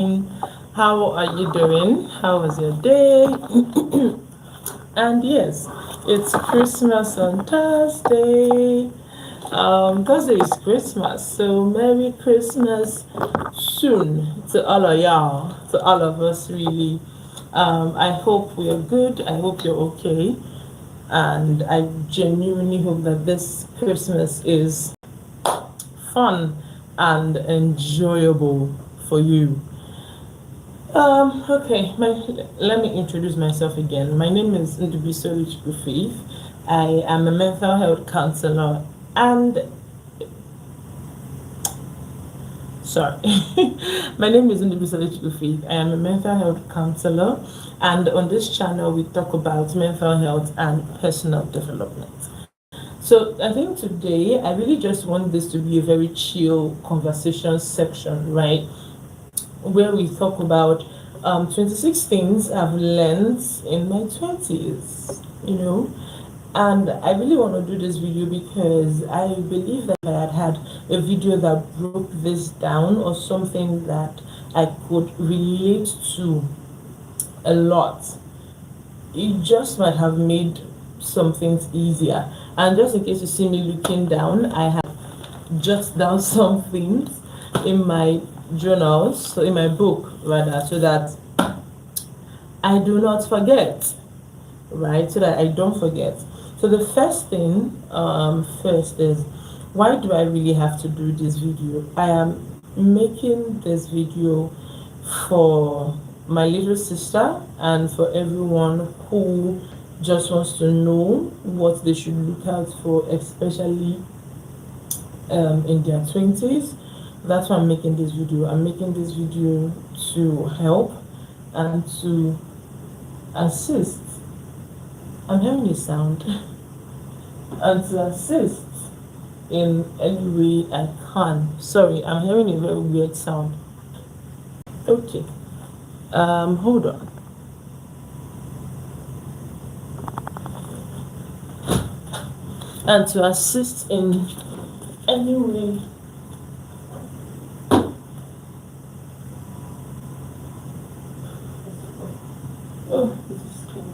How are you doing? How was your day? And yes, it's Christmas on Thursday. Thursday is Christmas, so Merry Christmas soon to all of y'all, to all of us, really. I hope we are good. I hope you're okay. And I genuinely hope that this Christmas is fun and enjoyable for you. Okay, let me introduce myself again. My name is Ndubuisi. I am a mental health counselor and sorry, my name is Ndubuisi. I am a mental health counselor, and on this channel we talk about mental health and personal development. So I think today I really just want this to be a very chill conversation section, right? Where we talk about 26 things I've learned in my 20s, And I really want to do this video because I believe that I had a video that broke this down, or something that I could relate to a lot. It just might have made some things easier. And just in case you see me looking down, I have jotted down some things in my journals, so in my book rather, so that I do not forget, right? So that I don't forget. So the first thing first is, why do I really have to do this video? I am making this video for my little sister and for everyone who just wants to know what they should look out for, especially in their 20s. That's why I'm making this video. I'm making this video to help and to assist. I'm hearing a sound. And to assist in any way I can. Sorry, I'm hearing a very weird sound. Okay. Hold on. And to assist in any way. Oh, this is cool.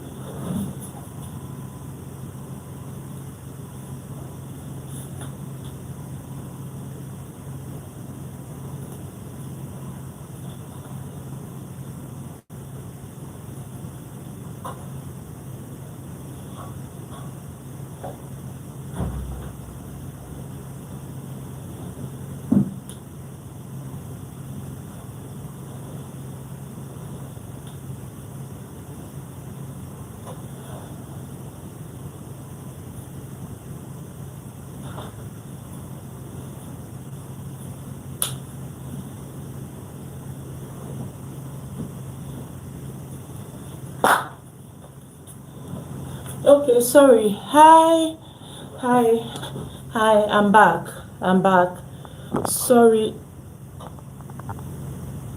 Okay, sorry. Hi, I'm back. I'm back. Sorry.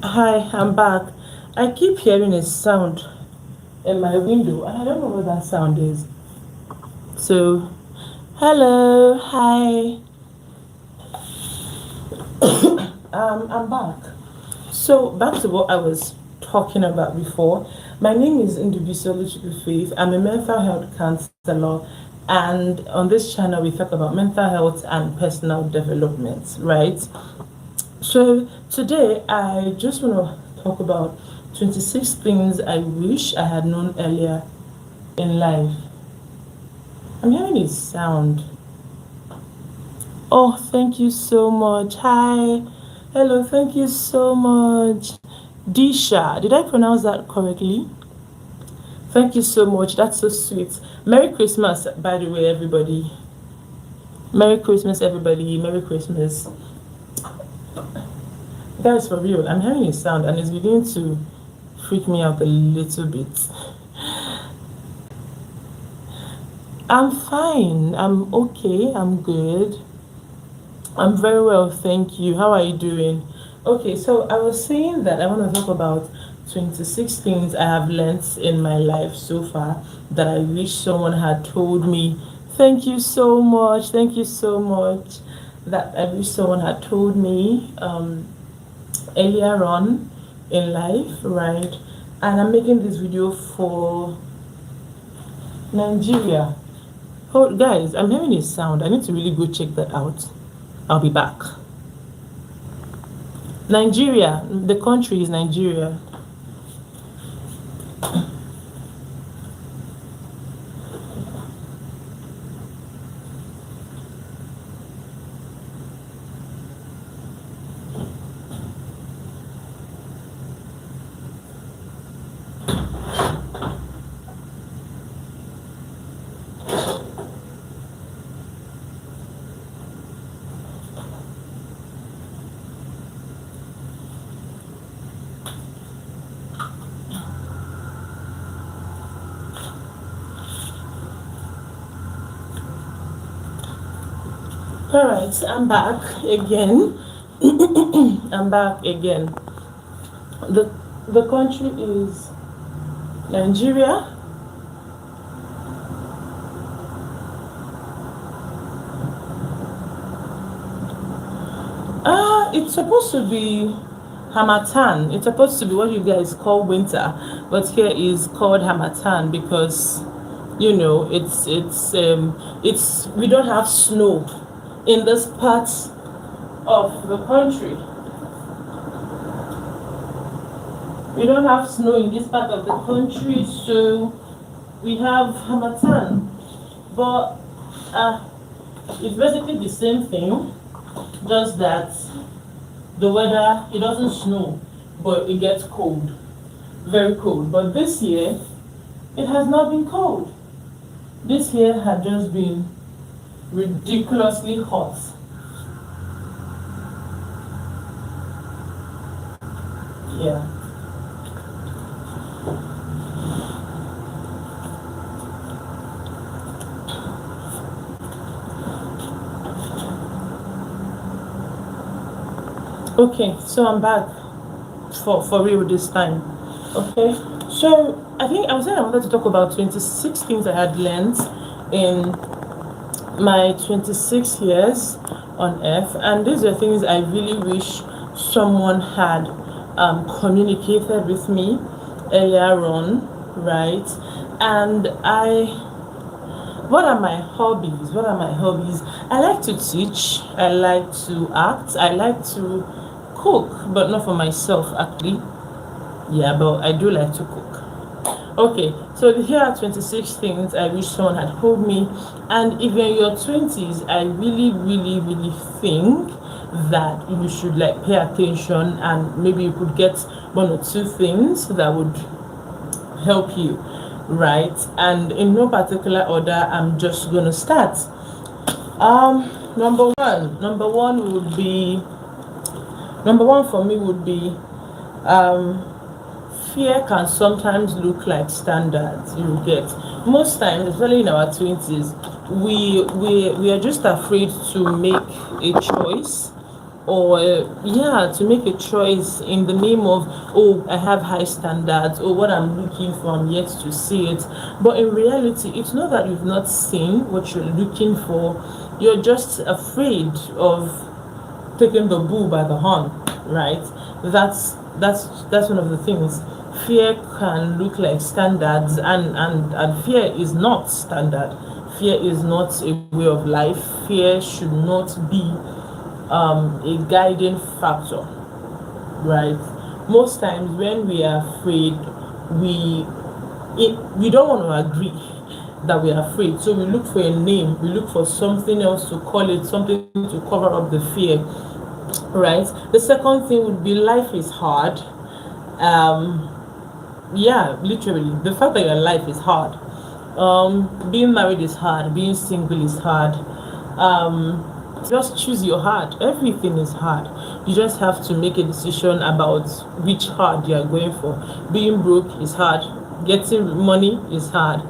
Hi, I'm back. I keep hearing a sound in my window, and I don't know what that sound is. So, hello, hi. I'm back. So, back to what I was talking about before. My name is Ndubuisi. I'm a mental health counselor, and on this channel we talk about mental health and personal development, right? So today I just want to talk about 26 things I wish I had known earlier in life. I'm hearing a sound. Oh, thank you so much. Hi. Hello, thank you so much. Disha, did I pronounce that correctly? Thank you so much. That's so sweet. Merry Christmas, by the way, everybody. Merry Christmas, everybody. Merry Christmas. Guys, for real, I'm hearing a sound and it's beginning to freak me out a little bit. I'm fine. I'm okay. I'm good. I'm very well, thank you. How are you doing? Okay, so I was saying that I want to talk about 26 things I have learned in my life so far that I wish someone had told me. Thank you so much. Thank you so much. That I wish someone had told me earlier on in life, right? And I'm making this video for Nigeria. Oh, guys, I'm hearing a sound. I need to really go check that out. I'll be back. Nigeria, the country is Nigeria. All right, I'm back again. I'm back again. The the country is Nigeria. It's supposed to be Hamatan. It's supposed to be what you guys call winter, but here is called Hamatan because it's we don't have snow in this part of the country. We don't have snow in this part of the country, so we have Hamatan. But it's basically the same thing, just that the weather, it doesn't snow, but it gets cold, very cold. But this year, it has not been cold. This year had just been ridiculously hot. Yeah. Okay, so I'm back for real this time. Okay, so I think I was saying I wanted to talk about 26 things I had learned in my 26 years on earth, and these are things I really wish someone had communicated with me earlier on, right? And what are my hobbies? What are my hobbies? I like to teach, I like to act, I like to cook, but not for myself actually. Yeah, but I do like to cook. Okay, so here are 26 things I wish someone had told me. And if you're in your 20s, I really, really, really think that you should like pay attention, and maybe you could get one or two things that would help you, right? And in no particular order, I'm just gonna start. Number one for me would be fear can sometimes look like standards. You get, most times, especially in our 20s, we are just afraid to make a choice, or to make a choice in the name of, oh, I have high standards, or what I'm looking for, I'm yet to see it. But in reality, it's not that you've not seen what you're looking for, you're just afraid of taking the bull by the horn, right? That's one of the things. Fear can look like standards, and fear is not standard. Fear is not a way of life. Fear should not be a guiding factor, right? Most times when we are afraid, we don't want to agree that we are afraid, so we look for a name, we look for something else to call it, something to cover up the fear, right? The second thing would be life is hard. Literally, the fact that your life is hard. Being married is hard, being single is hard. Just choose your heart. Everything is hard. You just have to make a decision about which hard you are going for. Being broke is hard, getting money is hard.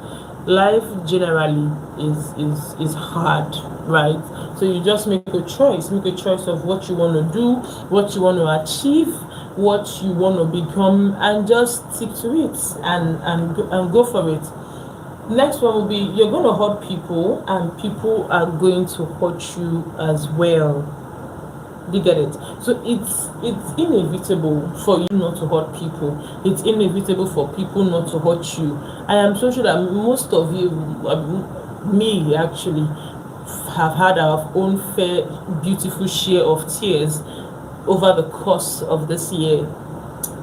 Life generally is hard, right? So you just make a choice of what you want to do, what you want to achieve, what you want to become, and just stick to it and go for it. Next one will be, you're going to hurt people, and people are going to hurt you as well. Do you get it? So it's inevitable for you not to hurt people. It's inevitable for people not to hurt you. I am so sure that most of you, me actually, have had our own fair, beautiful share of tears over the course of this year,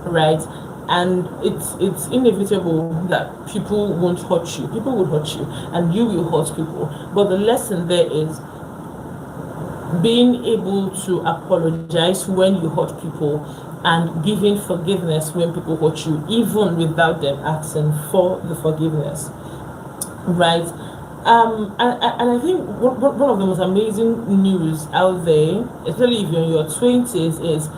right? And it's inevitable that people won't hurt you. People will hurt you, and you will hurt people. But the lesson there is being able to apologize when you hurt people and giving forgiveness when people hurt you, even without them asking for the forgiveness, right? And I think one of the most amazing news out there, especially if you're in your 20s, is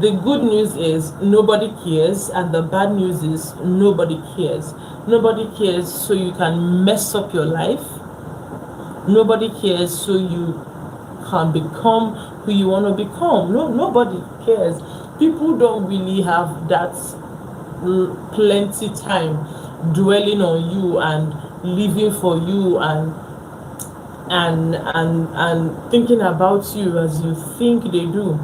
the good news is nobody cares, and the bad news is nobody cares. Nobody cares, so you can mess up your life. Nobody cares, so you can become who you want to become. Nobody cares. People don't really have that plenty time dwelling on you and living for you and thinking about you as you think they do.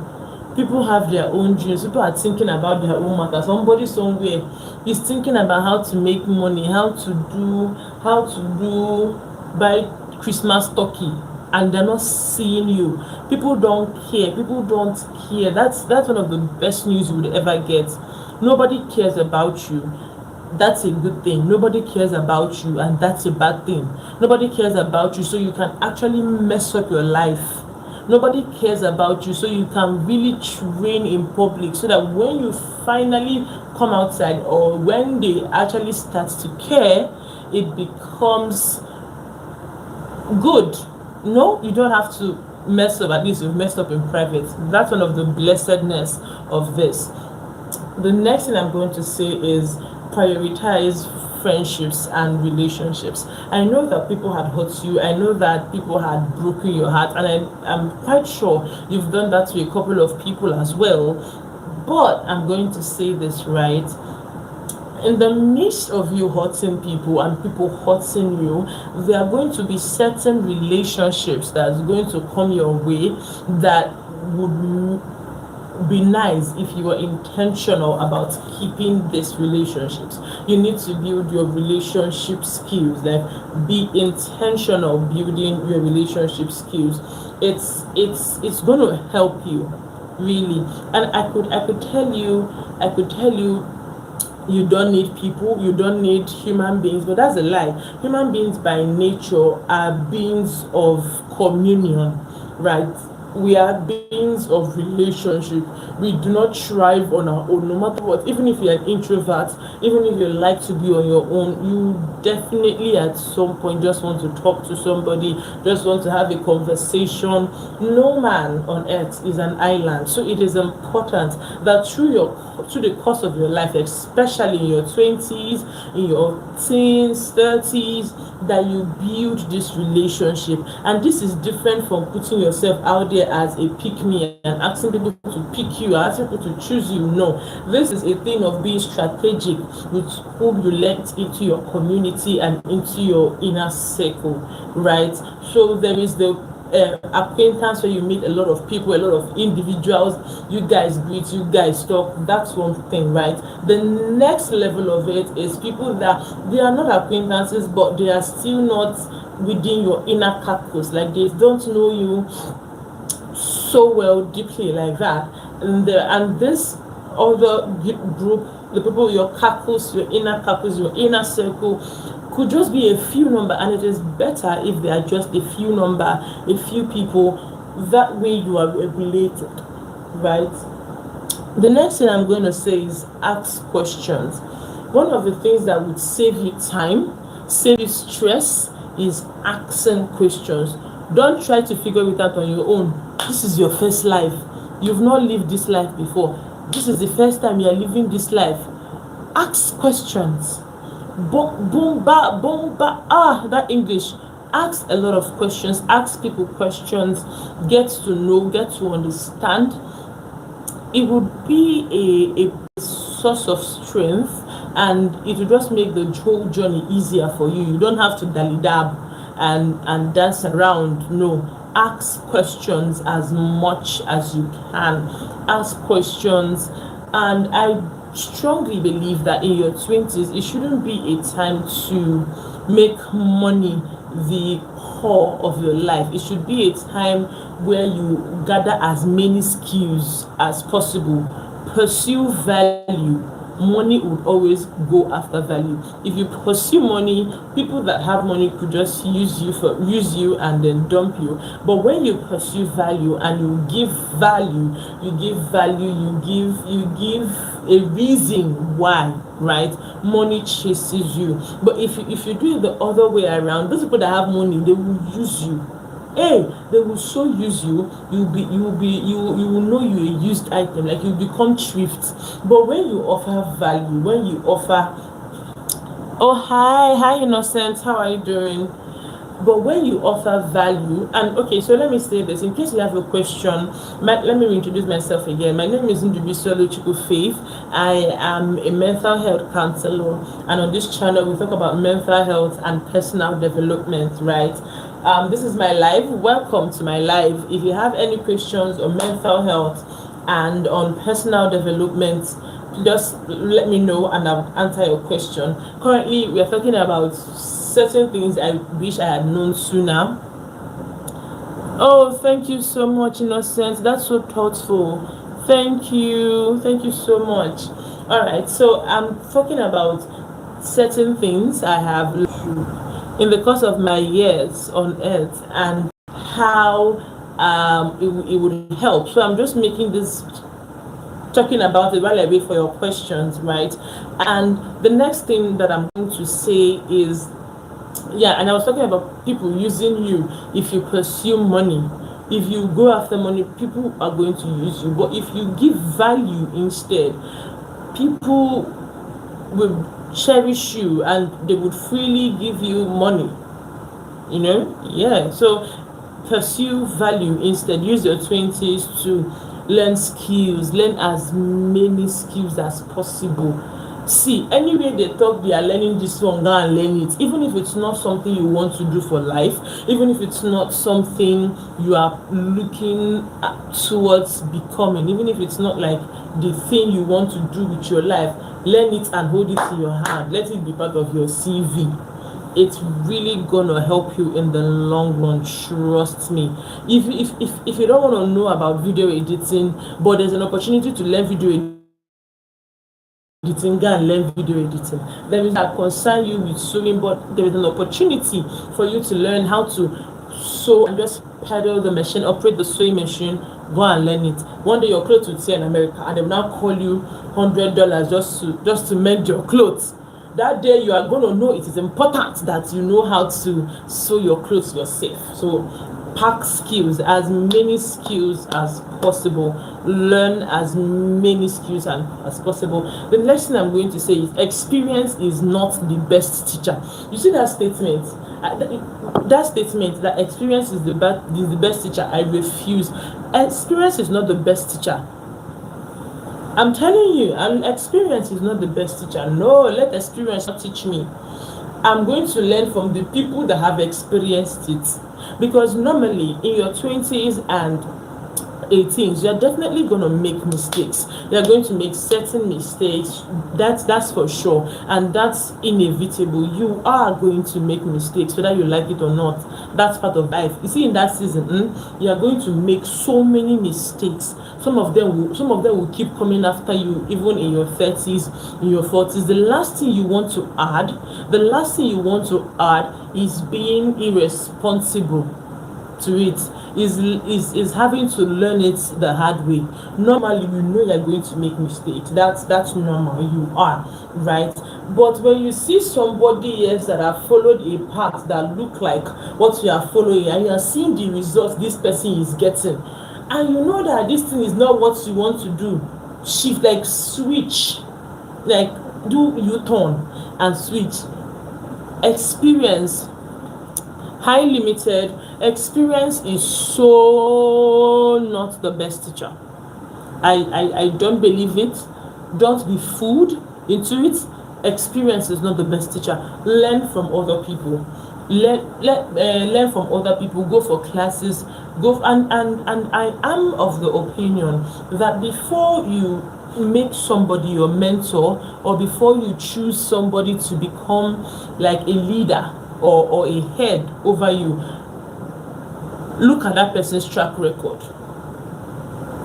People have their own dreams. People are thinking about their own matter. Somebody somewhere is thinking about how to make money, how to do buy Christmas turkey, and they're not seeing you. People don't care. People don't care. That's one of the best news you would ever get. Nobody cares about you. That's a good thing. Nobody cares about you, and that's a bad thing. Nobody cares about you, so you can actually mess up your life. Nobody cares about you, so you can really train in public, so that when you finally come outside, or when they actually start to care, it becomes good. No, you don't have to mess up. At least you've messed up in private. That's one of the blessedness of this. The next thing I'm going to say is prioritize friendships and relationships. I know that people had hurt you. I know that people had broken your heart, and I'm quite sure you've done that to a couple of people as well. But I'm going to say this, right? In the midst of you hurting people and people hurting you, there are going to be certain relationships that's going to come your way that would be nice if you were intentional about keeping these relationships. You need to build your relationship skills. Like, be intentional building your relationship skills. It's going to help you, really. And I could tell you you don't need people, you don't need human beings, but that's a lie. Human beings by nature are beings of communion, right? We are beings of relationship. We do not thrive on our own, no matter what. Even if you're an introvert, even if you like to be on your own, you definitely at some point just want to talk to somebody, just want to have a conversation. No man on earth is an island. So it is important that through the course of your life, especially in your 20s, in your teens, 30s, that you build this relationship. And this is different from putting yourself out there as a pick-me and asking people to pick you, asking people to choose you. No, this is a thing of being strategic with whom you let into your community and into your inner circle, right? So there is the acquaintance where you meet a lot of people, a lot of individuals, you guys greet, you guys talk. That's one thing, right? The next level of it is people that they are not acquaintances, but they are still not within your inner caucus. Like, they don't know you so well deeply like that, and this other group, the people, your caucus, your inner circle, could just be a few number, and it is better if they are just a few number, a few people. That way you are regulated, right? The next thing I'm going to say is ask questions. One of the things that would save you time, save you stress, is asking questions. Don't try to figure it out on your own. This is your first life. You've not lived this life before. This is the first time you are living this life. Ask questions. That English. Ask a lot of questions. Ask people questions. Get to know, get to understand. It would be a source of strength, and it will just make the whole journey easier for you. You don't have to dally dab and dance around. No, ask questions as much as you can. Ask questions, and I strongly believe that in your 20s, it shouldn't be a time to make money the core of your life. It should be a time where you gather as many skills as possible, pursue value. Money would always go after value. If you pursue money, people that have money could just use you and then dump you. But when you pursue value and you give value, you give a reason why, right? Money chases you. But if you do it the other way around, those people that have money, they will use you. Hey, they will so use you. You will know you're a used item, like you become thrift. But when you offer value, when you offer, oh hi innocent, how are you doing? But when you offer value, and okay, so let me say this in case you have a question. Let me introduce myself again. My name is Ndubuisi Oluchukwu. I am a mental health counselor, and on this channel we talk about mental health and personal development, right? This is my live. Welcome to my live. If you have any questions on mental health and on personal development, just let me know and I'll answer your question. Currently, we are talking about certain things I wish I had known sooner. Oh, thank you so much, Innocent. That's so thoughtful. Thank you so much. All right, so I'm talking about certain things I have in the course of my years on earth and how it would help. So I'm just making this, talking about it while I wait for your questions, right? And the next thing that I'm going to say is, yeah, and I was talking about people using you. If you pursue money, if you go after money, people are going to use you. But if you give value instead, people will cherish you and they would freely give you money. Yeah. So pursue value instead. Use your 20s to learn skills, learn as many skills as possible. See, anyway they talk they are learning this one, go and learn it. Even if it's not something you want to do for life, even if it's not something you are looking towards becoming, even if it's not like the thing you want to do with your life, learn it and hold it in your hand. Let it be part of your CV. It's really gonna help you in the long run, trust me. If you don't want to know about video editing, but there's an opportunity to learn video editing, go and learn video editing. There is that concern you with sewing, but there is an opportunity for you to learn how to sew and just pedal the machine, operate the sewing machine. Go and learn it. One day your clothes will tear in America and they will now call you $100 just to mend your clothes. That day you are going to know it is important that you know how to sew your clothes yourself. So pack skills, as many skills as possible. Learn as many skills as possible. The next thing I'm going to say is experience is not the best teacher. You see that statement? That statement that experience is the best teacher, I refuse. Experience is not the best teacher. I'm telling you, experience is not the best teacher. No, let experience not teach me. I'm going to learn from the people that have experienced it. Because normally in your 20s and 18s, you're definitely going to make mistakes. You're going to make certain mistakes. That's for sure. And that's inevitable. You are going to make mistakes, whether you like it or not. That's part of life. You see, in that season, you are going to make so many mistakes. Some of them will keep coming after you, even in your 30s, in your 40s. The last thing you want to add is being irresponsible to it, is having to learn it the hard way. Normally, you know you're going to make mistakes. That's normal. You are, right? But when you see somebody else that have followed a path that look like what you are following, and you are seeing the results this person is getting, and you know that this thing is not what you want to do, shift, like switch, like do U-turn and switch. Experience, high limited experience is so not the best teacher. I don't believe it. Don't be fooled into it. Experience is not the best teacher. Learn from other people. Learn from other people, go for classes, and I am of the opinion that before you make somebody your mentor, or before you choose somebody to become like a leader or a head over you, look at that person's track record.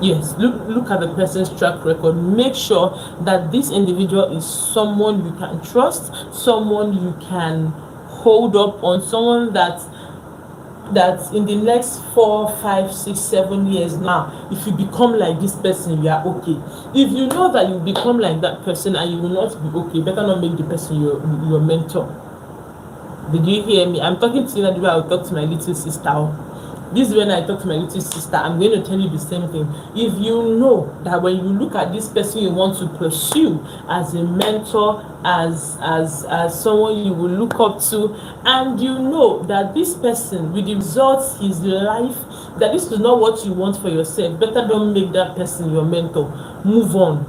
Yes, look at the person's track record. Make sure that this individual is someone you can trust, someone you can hold up on, someone that in the next 4, 5, 6, 7 years now, if you become like this person, you are okay. If you know that you become like that person and you will not be okay, better not make the person your mentor. Did you hear me? I'm talking to you the way I will talk to my little sister. This is when I talk to my little sister. I'm going to tell you the same thing. If you know that when you look at this person you want to pursue as a mentor, as someone you will look up to, and you know that this person, with the results his life, that this is not what you want for yourself, better don't make that person your mentor. Move on.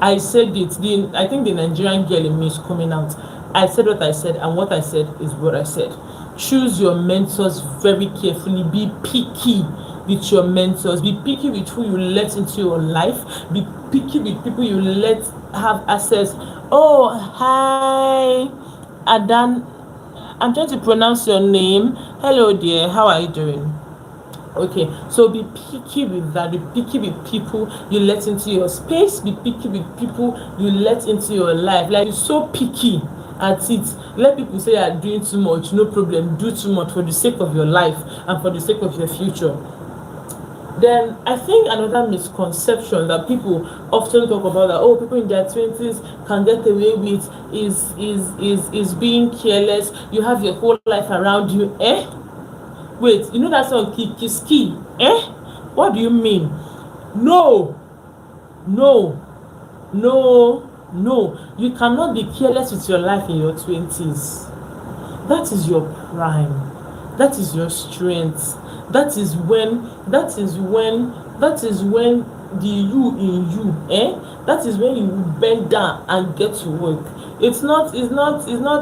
I said it. I think the Nigerian girl in me is coming out. I said what I said, and what I said is what I said. Choose your mentors very carefully. Be picky with your mentors. Be picky with who you let into your life. Be picky with people you let have access. Oh, hi, Adan. I'm trying to pronounce your name. Hello, dear. How are you doing? Okay, so be picky with that. Be picky with people you let into your space. Be picky with people you let into your life. Like, you're so picky at it. Let people say you're doing too much. No problem. Do too much for the sake of your life and for the sake of your future. Then I think another misconception that people often talk about, that people in their 20s can get away with is being careless. You have your whole life around you. Wait, you know that song Kiski? What do you mean? No. You cannot be careless with your life in your 20s. That is your prime. That is your strength. That is when the you in you, that is when you bend down and get to work. It's not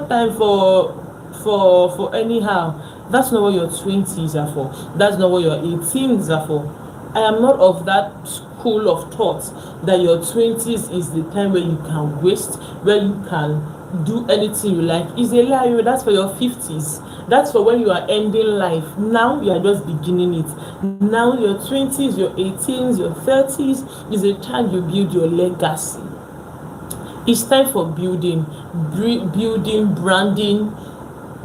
time for anyhow. That's not what your 20s are for. That's not what your 18s are for. I am not of that school of thought that your 20s is the time where you can waste, where you can do anything you like. It's a lie. That's for your 50s. That's for when you are ending life. Now you are just beginning it. Now your 20s, your 18s, your 30s is the time you build your legacy. It's time for building, branding,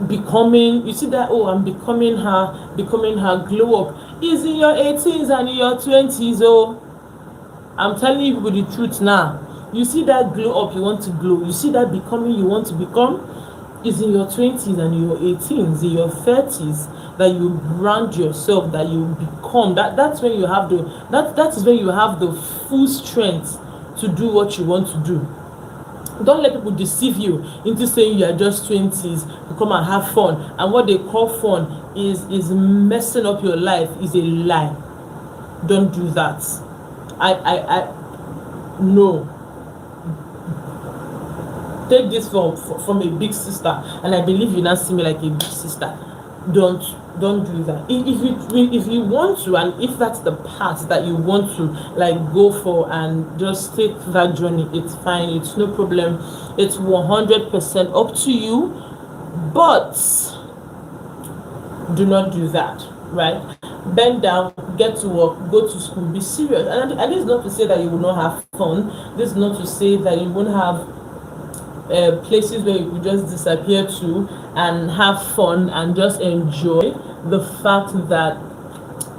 becoming. You see that, I'm becoming her, glow up. Is in your 18s and in your 20s. I'm telling you the truth now. You see that glow up you want to glow, you see that becoming you want to become, is in your 20s and in your 18s, in your 30s, that you brand yourself, that you become. That's when you have that is when you have the full strength to do what you want to do. Don't let people deceive you into saying you are just 20s to come and have fun, and what they call fun is messing up your life. Is a lie. Don't do that. No. Take this from a big sister, and I believe you now see me like a big sister. Don't do that. If you want to, and if that's the path that you want to go for and just take that journey, it's fine. It's no problem. It's 100% up to you. But do not do that, right? Bend down, get to work, go to school, be serious. And this is not to say that you will not have fun. This is not to say that you won't have places where you could just disappear to and have fun and just enjoy the fact that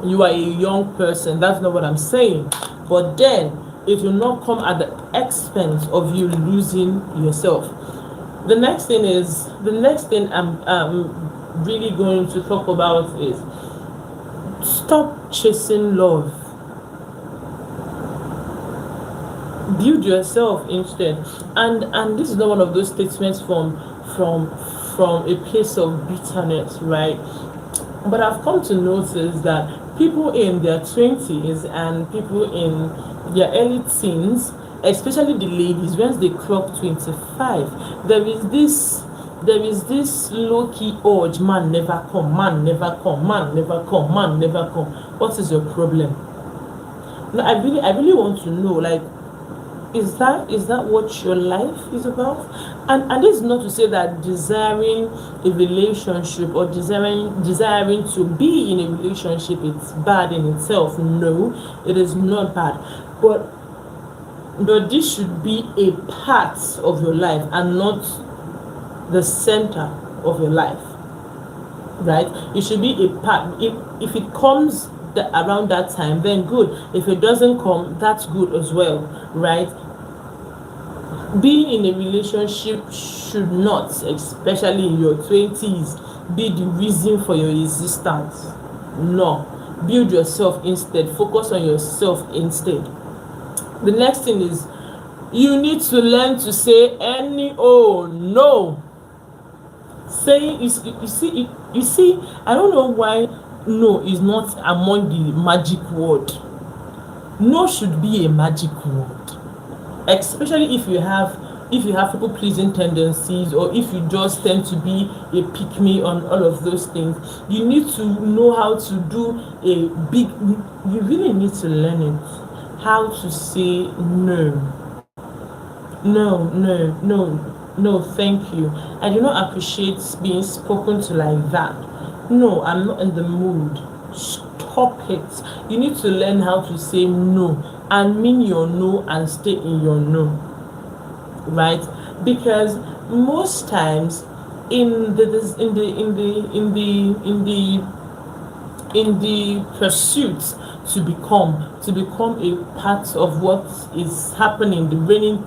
you are a young person. That's not what I'm saying. But then it will not come at the expense of you losing yourself. The next thing I'm really going to talk about is stop chasing love. Build yourself instead. And this is not one of those statements from a place of bitterness, right? But I've come to notice that people in their 20s and people in their early teens, especially the ladies, once they clock 25, there is there is this low-key urge, man never come, man never come, man never come, man never come. What is your problem? No, I really want to know, like, is that what your life is about? And this is not to say that desiring a relationship or desiring to be in a relationship it's bad in itself. No, it is not bad. But this should be a part of your life and not the center of your life, right? It should be a part. If it comes around that time, then good. If it doesn't come, that's good as well, right? Being in a relationship should not, especially in your 20s, be the reason for your existence. No. Build yourself instead. Focus on yourself instead. The next thing is you need to learn to say any oh no. Saying you see, I don't know why no is not among the magic word. No should be a magic word, especially if you have people pleasing tendencies, or if you just tend to be a pick me on all of those things. You need to know how to do you really need to learn it, how to say no. No, thank you. I do not appreciate being spoken to like that. No, I'm not in the mood. Stop it. You need to learn how to say no and mean your no and stay in your no, right? Because most times in the pursuit to become a part of what is happening, the reigning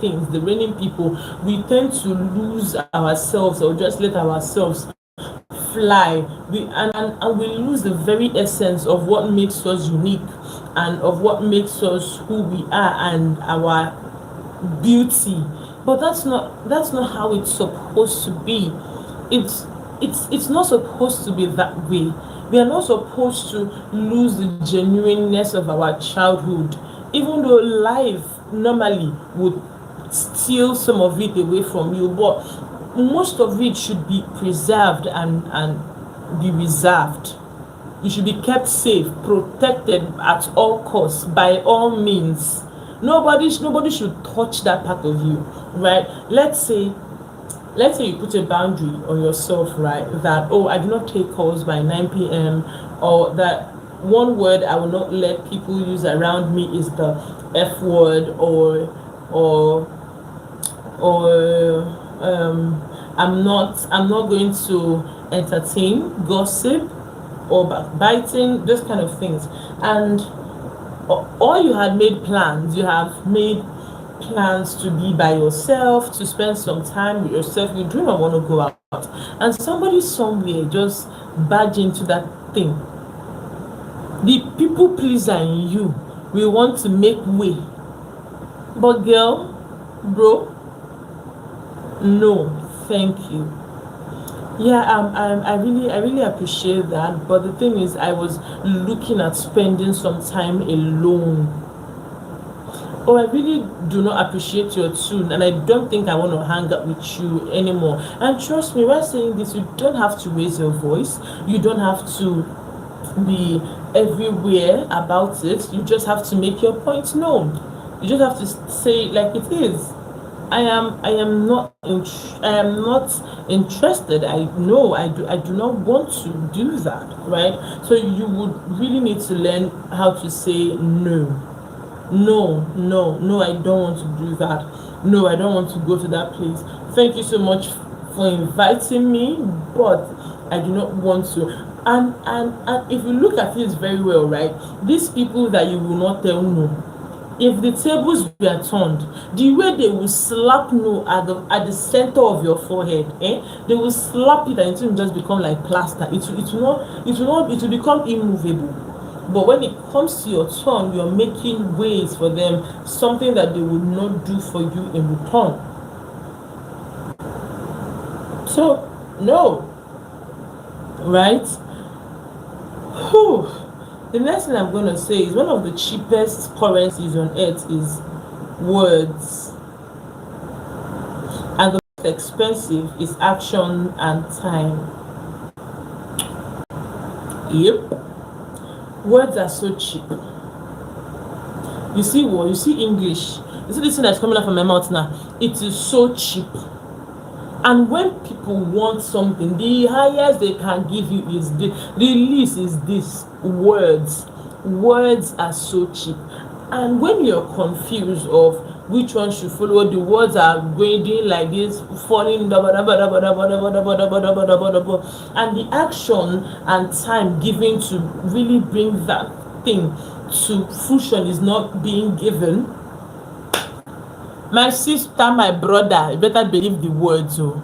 people, we tend to lose ourselves or just let ourselves fly. And we lose the very essence of what makes us unique and of what makes us who we are and our beauty. But that's not how it's supposed to be. It's not supposed to be that way. We are not supposed to lose the genuineness of our childhood, even though life normally would steal some of it away from you, but most of it should be preserved and be reserved. You should be kept safe, protected at all costs, by all means. Nobody should touch that part of you, right? Let's say you put a boundary on yourself, right? That, oh, I do not take calls by 9 p.m. or that one word I will not let people use around me is the F word, or I'm not going to entertain gossip or backbiting, those kind of things. And or you had made plans, you have made plans to be by yourself, to spend some time with yourself, you do not want to go out, and somebody somewhere just barge into that thing. The people pleaser in you will want to make way, but girl, bro, no, thank you. Yeah, I really appreciate that, but the thing is, I was looking at spending some time alone. Oh, I really do not appreciate your tune, and I don't think I want to hang out with you anymore. And trust me, while saying this, you don't have to raise your voice. You don't have to be everywhere about it. You just have to make your point known. You just have to say it like it is. I am not interested. I know I do not want to do that, right? So you would really need to learn how to say no. No, I don't want to do that. No, I don't want to go to that place. Thank you so much for inviting me, but I do not want to. And if you look at it very well, right, these people that you will not tell no, if the tables were turned, the way they will slap no at the center of your forehead, they will slap it and it will just become like plaster. It will become immovable. But when it comes to your turn, you're making ways for them, something that they would not do for you in return. So, no. Right? Whew. The next thing I'm going to say is one of the cheapest currencies on earth is words. And the most expensive is action and time. Yep. Words are so cheap. You see what? You see English. You see this thing that's coming out from my mouth now. It is so cheap. And when people want something, the highest they can give you is the least is this: words. Words are so cheap. And when you're confused of which one should follow, the words are grading like this, falling, and the action and time given to really bring that thing to fruition is not being given. My sister, my brother, you better believe the words. Oh.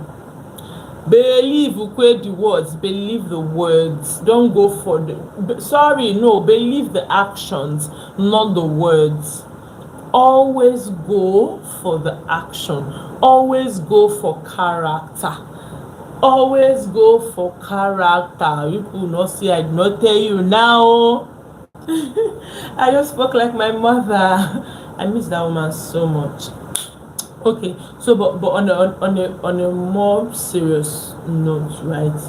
Believe the words, believe the words. Don't go for believe the actions, not the words. Always go for the action. Always go for character. Always go for character. You could not see, I did not tell you now. I just spoke like my mother. I miss that woman so much. Okay, so but on a more serious note, right?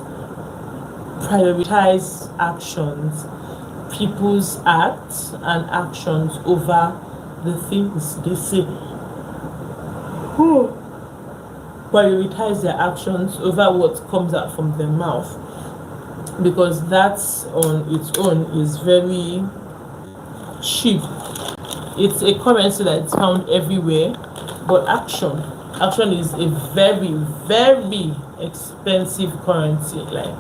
Prioritize actions, people's acts and actions over the things they say. Prioritize their actions over what comes out from their mouth, because that's on its own is very cheap. It's a currency that's found everywhere, but action is a very, very expensive currency. Like,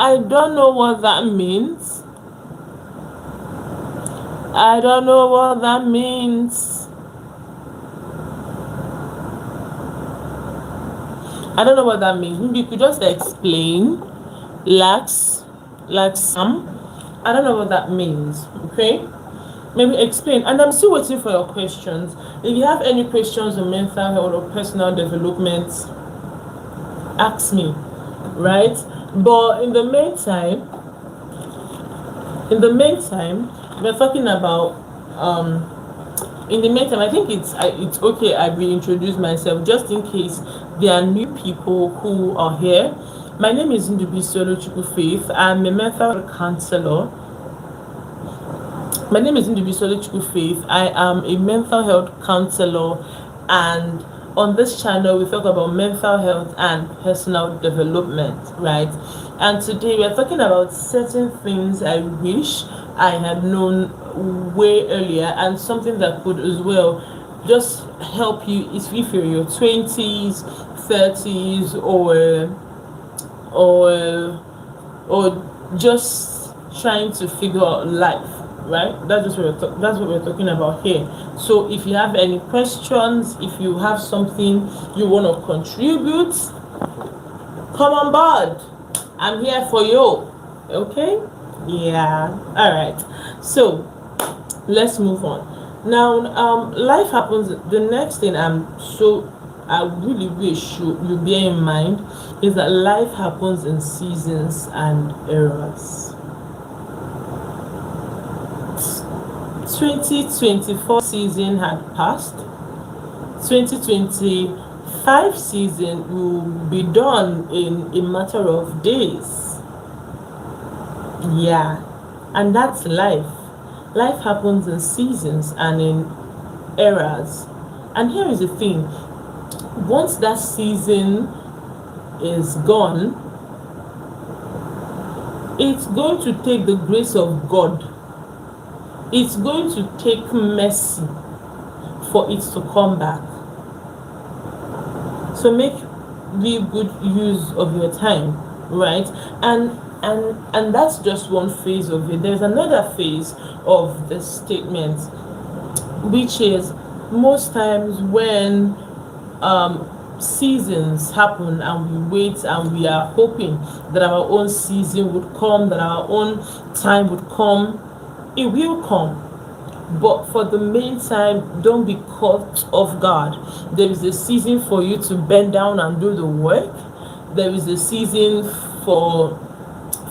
I don't know what that means. I don't know what that means. I don't know what that means. Maybe you could just explain. Like some. I don't know what that means. Okay? Maybe explain. And I'm still waiting for your questions. If you have any questions on mental health or personal development, ask me. Right? But in the meantime, we're talking about in the meantime, I think it's okay I reintroduce myself just in case there are new people who are here. My name is Ndubuisi Oluchukwu. I'm a mental health counselor. My name is Ndubuisi Oluchukwu. I am a mental health counselor, and on this channel we talk about mental health and personal development, right? And today we're talking about certain things I wish I had known way earlier, and something that could as well just help you if you're in your 20s, 30s, or just trying to figure out life, right? That's what we're talking about here. So if you have any questions, if you have something you want to contribute, come on board. I'm here for you. Okay? Yeah. All right. So let's move on. Now, life happens. The next thing I really wish you bear in mind is that life happens in seasons and eras. 2024 season had passed. 2025 season will be done in a matter of days. Yeah, and that's life. Life happens in seasons and in eras. And here is the thing: once that season is gone, it's going to take the grace of God. It's going to take mercy for it to come back. So make really good use of your time, right? And that's just one phase of it. There's another phase of the statement, which is most times when seasons happen and we wait and we are hoping that our own season would come, that our own time would come. It will come, but for the meantime, don't be caught off guard. There is a season for you to bend down and do the work. There is a season for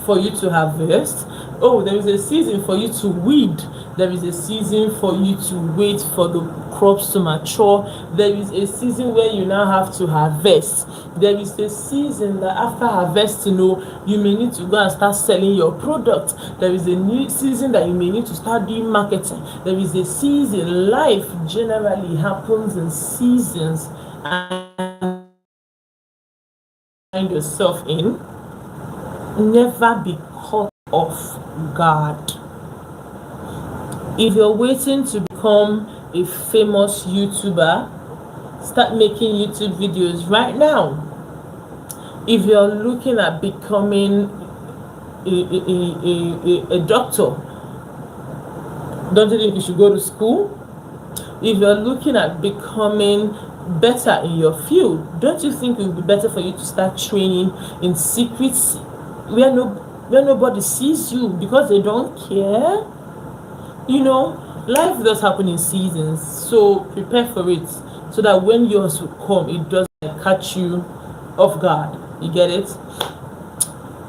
you to harvest. Oh, there is a season for you to weed. There is a season for you to wait for the crops to mature. There is a season where you now have to harvest. There is a season that after harvest, you may need to go and start selling your product. There is a new season that you may need to start doing marketing. There is a season. Life generally happens in seasons, and find yourself in. Never be caught off guard. If you're waiting to become a famous YouTuber, start making YouTube videos right now. If you're looking at becoming a doctor, don't you think you should go to school? If you're looking at becoming better in your field, don't you think it would be better for you to start training in secrets where nobody sees you because they don't care? Life does happen in seasons, so prepare for it so that when yours will come, it doesn't catch you off guard. You get it?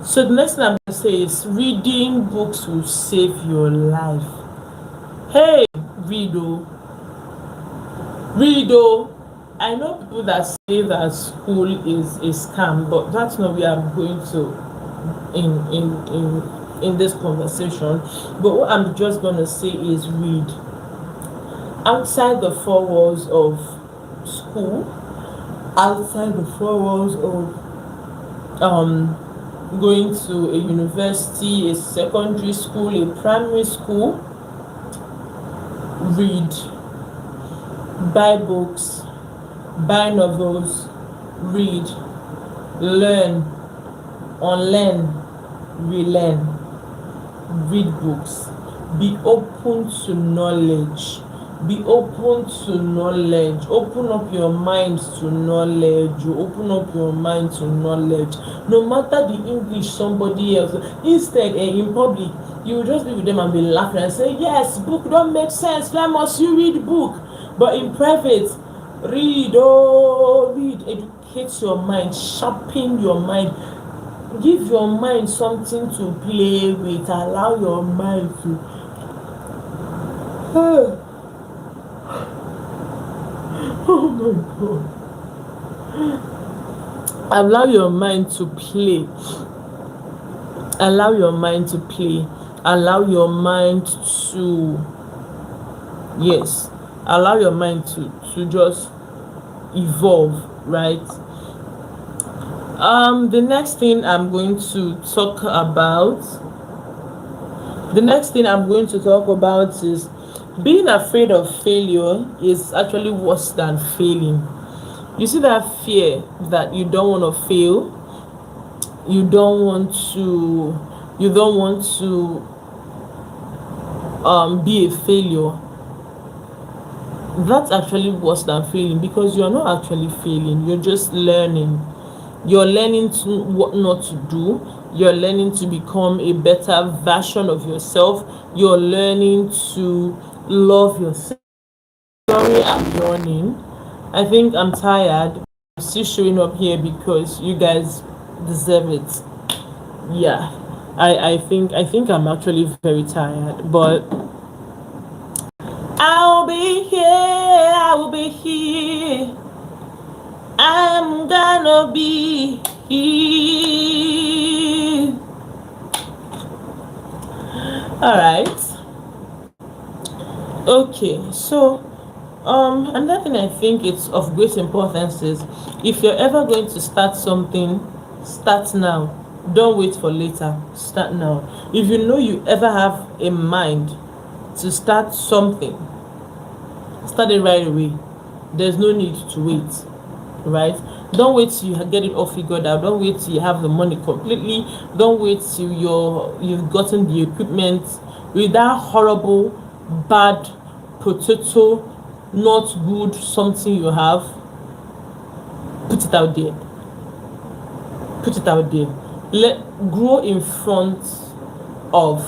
So the next thing I'm going to say is reading books will save your life. Hey, read oh. I know people that say that school is a scam, but that's not where I'm going to in this conversation. But what I'm just going to say is read. Outside the four walls of school, outside the four walls of going to a university, a secondary school, a primary school, read. Buy books, buy novels, read, learn, unlearn, relearn. Read books. Be open to knowledge. Be open to knowledge. Open up your mind to knowledge. You open up your mind to knowledge. No matter the English somebody else, instead in public, you will just be with them and be laughing and say, yes, book don't make sense. Why must you read book? But in private, read, read. Educate your mind. Sharpen your mind. Give your mind something to play with. Allow your mind to oh my God. Allow your mind to play. Allow your mind to play. Allow your mind to, yes, allow your mind to just evolve, right? The next thing I'm going to talk about is being afraid of failure is actually worse than failing. You see that fear that you don't want to fail, you don't want to be a failure. That's actually worse than failing, because you're not actually failing, you're just learning. You're learning to what not to do. You're learning to become a better version of yourself. You're learning to love yourself. Sorry, I'm yawning. I think I'm tired. I'm still showing up here because you guys deserve it. Yeah, I think I'm actually very tired, but I'll be here. I'm gonna be here. All right. Okay. So, another thing I think it's of great importance is, if you're ever going to start something, start now. Don't wait for later. Start now. If you know you ever have a mind to start something, start it right away. There's no need to wait. Right? Don't wait till you get it all figured out. Don't wait till you have the money completely. Don't wait till you've gotten the equipment. With that horrible, bad, potato, not good something you have, put it out there. Put it out there. Grow in front of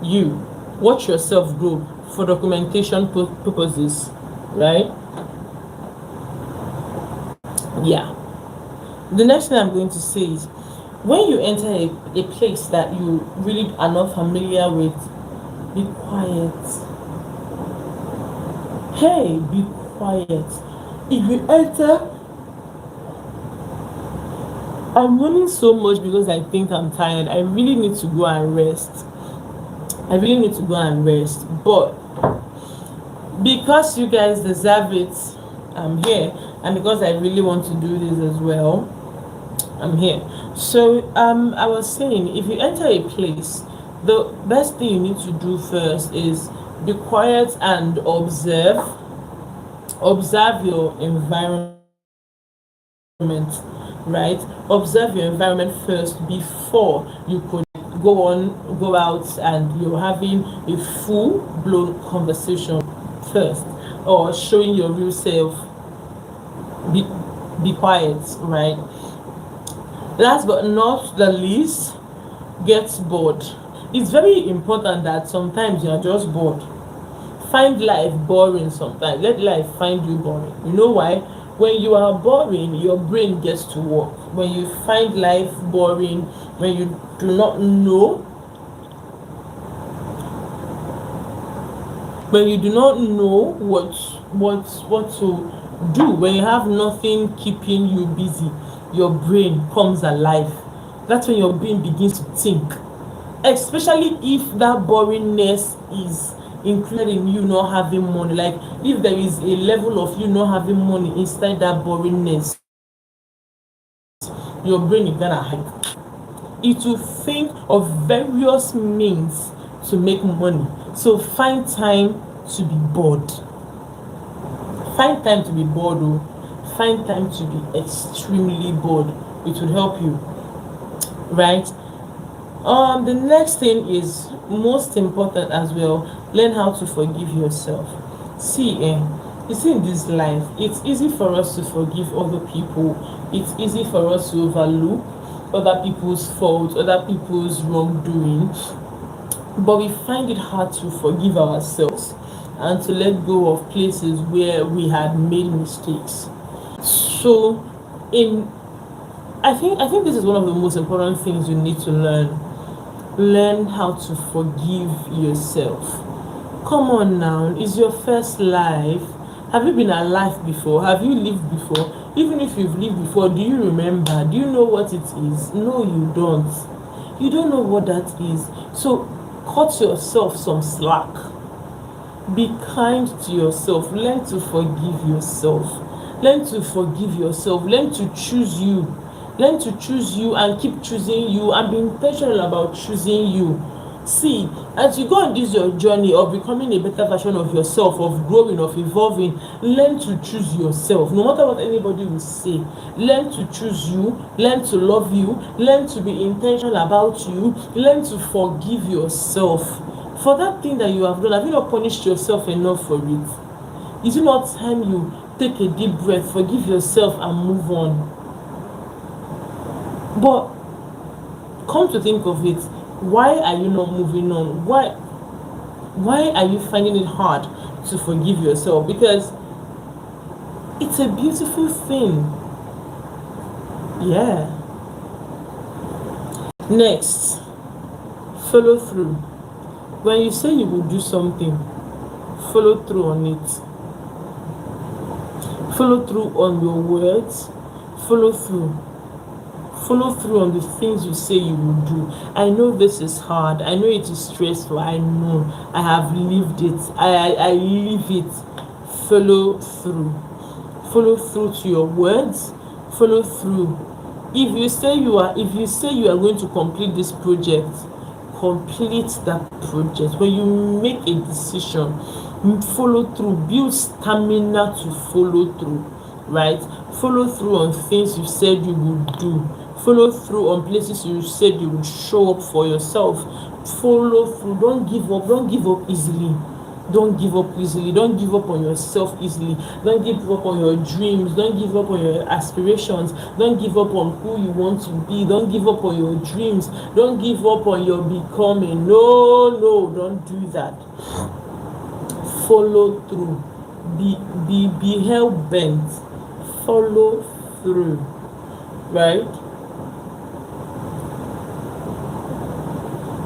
you. Watch yourself grow for documentation purposes, right? Yeah. The next thing I'm going to say is, When you enter a place that you really are not familiar with, be quiet. Hey, be quiet. If you enter, I'm running so much because I think I'm tired. I really need to go and rest. But because you guys deserve it, I'm here. And because I really want to do this as well, I'm here. So I was saying, if you enter a place, the best thing you need to do first is be quiet and observe your environment, right? Observe your environment first before you could go out and you're having a full blown conversation first, or showing your real self. Be quiet, right? Last but not the least, get bored. It's very important that sometimes you are just bored. Find life boring sometimes. Let life find you boring. You know why? When you are boring, your brain gets to work. When you find life boring, when you do not know, what to do, when you have nothing keeping you busy, your brain comes alive. That's when your brain begins to think, especially if that boringness is included in you not having money. Like, if there is a level of you not having money inside that boringness, your brain is gonna hide. It will think of various means to make money. So find time to be bored. Find time to be bored, oh. Find time to be extremely bored. It will help you, right? The next thing is most important as well. Learn how to forgive yourself. You see, in this life, it's easy for us to forgive other people. It's easy for us to overlook other people's faults, other people's wrongdoing, but we find it hard to forgive ourselves and to let go of places where we had made mistakes. So, in I think this is one of the most important things you need to learn. Learn how to forgive yourself. Come on now, it's your first life. Have you been alive before? Have you lived before? Even if you've lived before, do you remember? Do you know what it is? No, you don't. You don't know what that is. So cut yourself some slack. Be kind to yourself. Learn to forgive yourself. Learn to forgive yourself. Learn to choose you. Learn to choose you and keep choosing you, and be intentional about choosing you. See, as you go on this your journey of becoming a better version of yourself, of growing, of evolving, learn to choose yourself. No matter what anybody will say, learn to choose you, learn to love you, learn to be intentional about you, learn to forgive yourself for that thing that you have done. Have you not punished yourself enough for it? Is it not time you take a deep breath, forgive yourself, and move on? But come to think of it, why are you not moving on? Why are you finding it hard to forgive yourself? Because it's a beautiful thing. Yeah. Next, follow through. When you say you will do something, follow through on it. Follow through on your words. Follow through on the things you say you will do. I know this is hard. I know it is stressful. I know. I have lived it. I live it. Follow through. Follow through to your words. Follow through. If you say you are going to complete this project, complete that project. When you make a decision, follow through. Build stamina to follow through, right? Follow through on things you said you would do. Follow through on places you said you would show up for yourself. Follow through. Don't give up easily. Don't give up easily. Don't give up on yourself easily. Don't give up on your dreams. Don't give up on your aspirations. Don't give up on who you want to be. Don't give up on your dreams. Don't give up on your becoming. No, don't do that. Follow through. Be hell bent. Follow through. Right?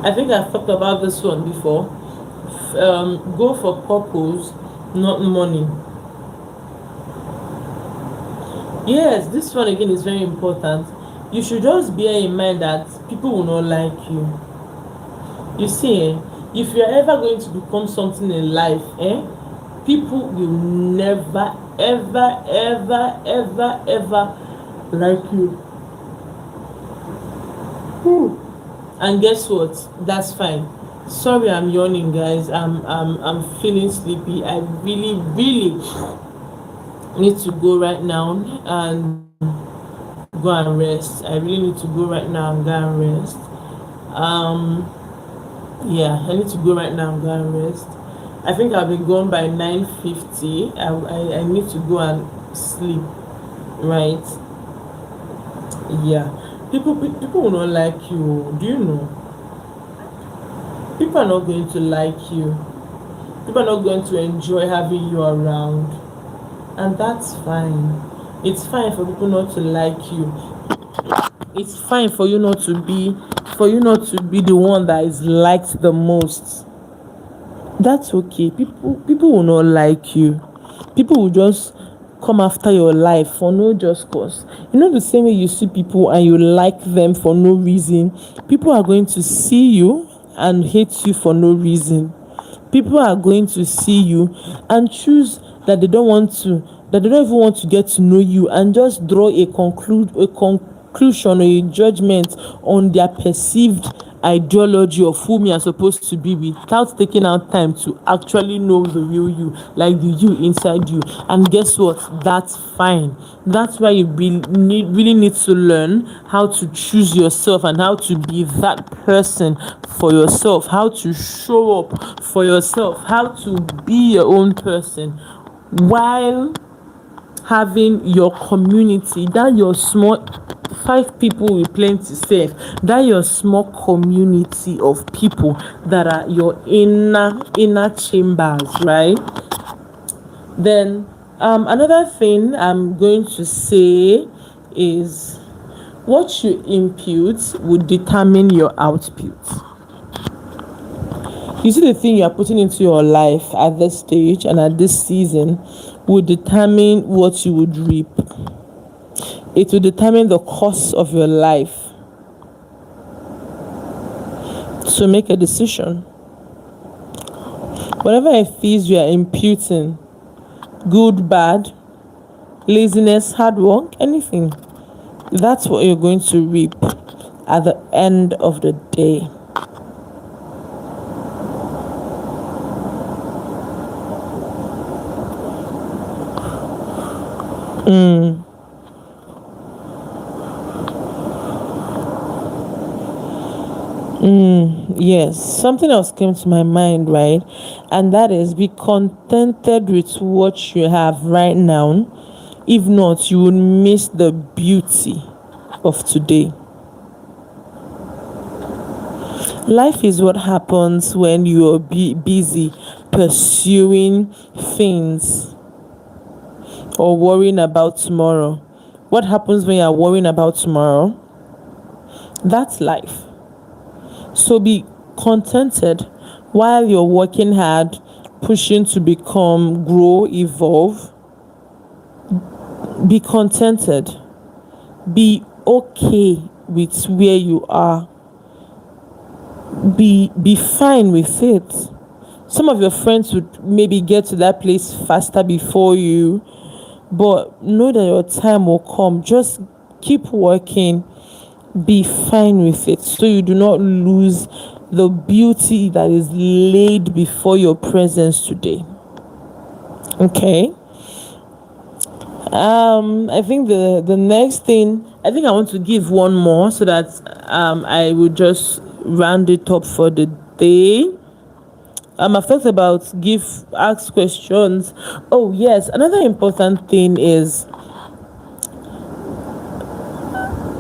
I think I've talked about this one before. Go for purpose, not money. Yes, this one again is very important. You should just bear in mind that people will not like you. You see, if you're ever going to become something in life, people will never, ever, ever, ever, ever like you. Whew. And guess what? That's fine. Sorry, I'm yawning, guys. I'm feeling sleepy. I really, really need to go right now and go and rest. I really need to go right now and go and rest. Yeah, I need to go right now and go and rest. I think I'll be gone by 9:50. I need to go and sleep. Right? Yeah. People will not like you. Do you know? People are not going to like you. People are not going to enjoy having you around. And that's fine. It's fine for people not to like you. It's fine for you not to be the one that is liked the most. That's okay. People will not like you. People will just come after your life for no just cause. You know, the same way you see people and you like them for no reason, people are going to see you and hate you for no reason. People are going to see you and choose that they don't even want to get to know you, and just draw a conclusion or a judgment on their perceived ideology of whom you are supposed to be, without taking out time to actually know the real you, like the you inside you. And guess what? That's fine. That's why you really need to learn how to choose yourself and how to be that person for yourself, how to show up for yourself, how to be your own person, while having your community, that your small 5 people with plenty safe, that your small community of people that are your inner chambers, right? Then another thing I'm going to say is, what you input would determine your output. You see, the thing you are putting into your life at this stage and at this season will determine what you would reap. It will determine the course of your life. So make a decision. Whatever it is you are imputing, good, bad, laziness, hard work, anything, that's what you're going to reap at the end of the day. Yes, something else came to my mind, right? And that is, be contented with what you have right now. If not, you will miss the beauty of today. Life is what happens when you are busy pursuing things or worrying about tomorrow. What happens when you are worrying about tomorrow? That's life. So be contented while you're working hard, pushing to become, grow, evolve. Be contented. Be okay with where you are. Be fine with it. Some of your friends would maybe get to that place faster before you, but know that your time will come. Just keep working. Be fine with it, so you do not lose the beauty that is laid before your presence today. Okay. I think the next thing, I think I want to give one more so that I will just round it up for the day. I've talked about ask questions. Oh yes, another important thing is,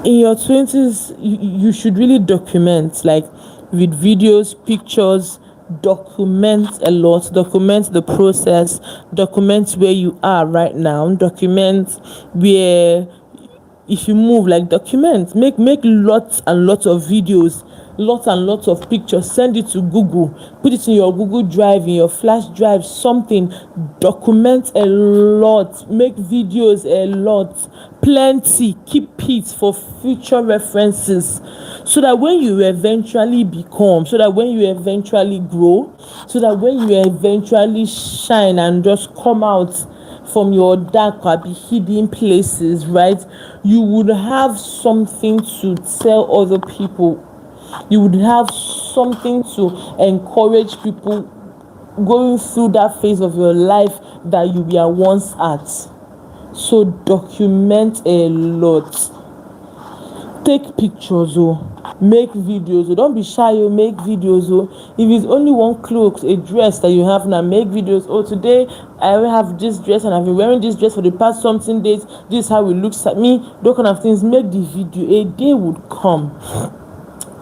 in your 20s, you should really document, like with videos, pictures. Document a lot. Document the process. Document where you are right now. Document where, if you move, like document. Make lots and lots of videos. lots and lots of pictures, send it to Google, put it in your Google Drive, in your flash drive, something. Document a lot, make videos a lot, plenty, keep it for future references, so that when you eventually become, so that when you eventually grow, so that when you eventually shine and just come out from your dark or be hidden places, right, you would have something to tell other people. You would have something to encourage people going through that phase of your life that you were once at. So document a lot, take pictures, make videos, don't be shy, make videos. If it's only one cloak, a dress that you have now, make videos. Today I have this dress and I've been wearing this dress for the past something days, this is how it looks at me, those kind of things. Make the video. A day would come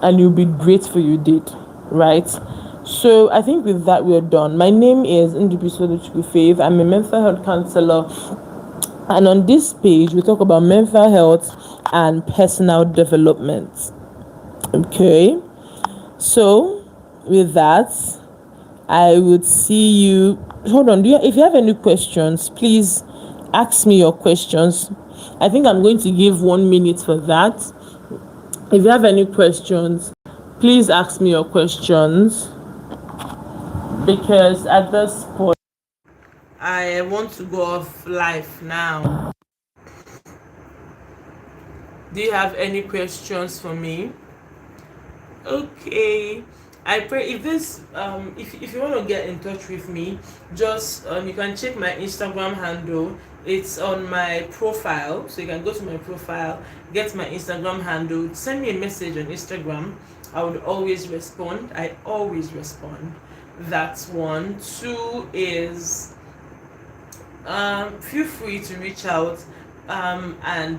and you'll be grateful you did, right? So I think with that we're done. My name is Ndubuisi Oluchukwu. I'm a mental health counselor, and on this page we talk about mental health and personal development. Okay, so with that, I would see you. Hold on, if you have any questions, please ask me your questions. I think I'm going to give 1 minute for that. If you have any questions, please ask me your questions, because at this point I want to go off live now. Do you have any questions for me? Okay. I pray if this if you want to get in touch with me, just you can check my Instagram handle. It's on my profile, so you can go to my profile, get my Instagram handle, send me a message on Instagram. I would always respond. I always respond. That's one. Two is feel free to reach out and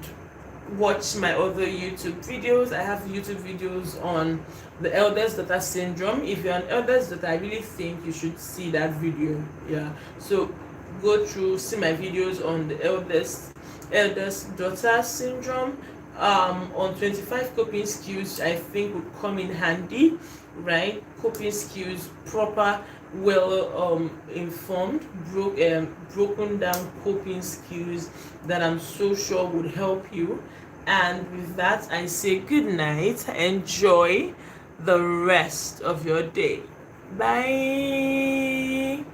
watch my other YouTube videos. I have YouTube videos on the elders daughter syndrome. If you're an elders daughter, I really think you should see that video. Yeah, so go through, see my videos on the elders daughter syndrome. On 25 coping skills, I think would come in handy, right? Coping skills, proper, well informed, broken down coping skills that I'm so sure would help you. And with that, I say good night. Enjoy the rest of your day. Bye.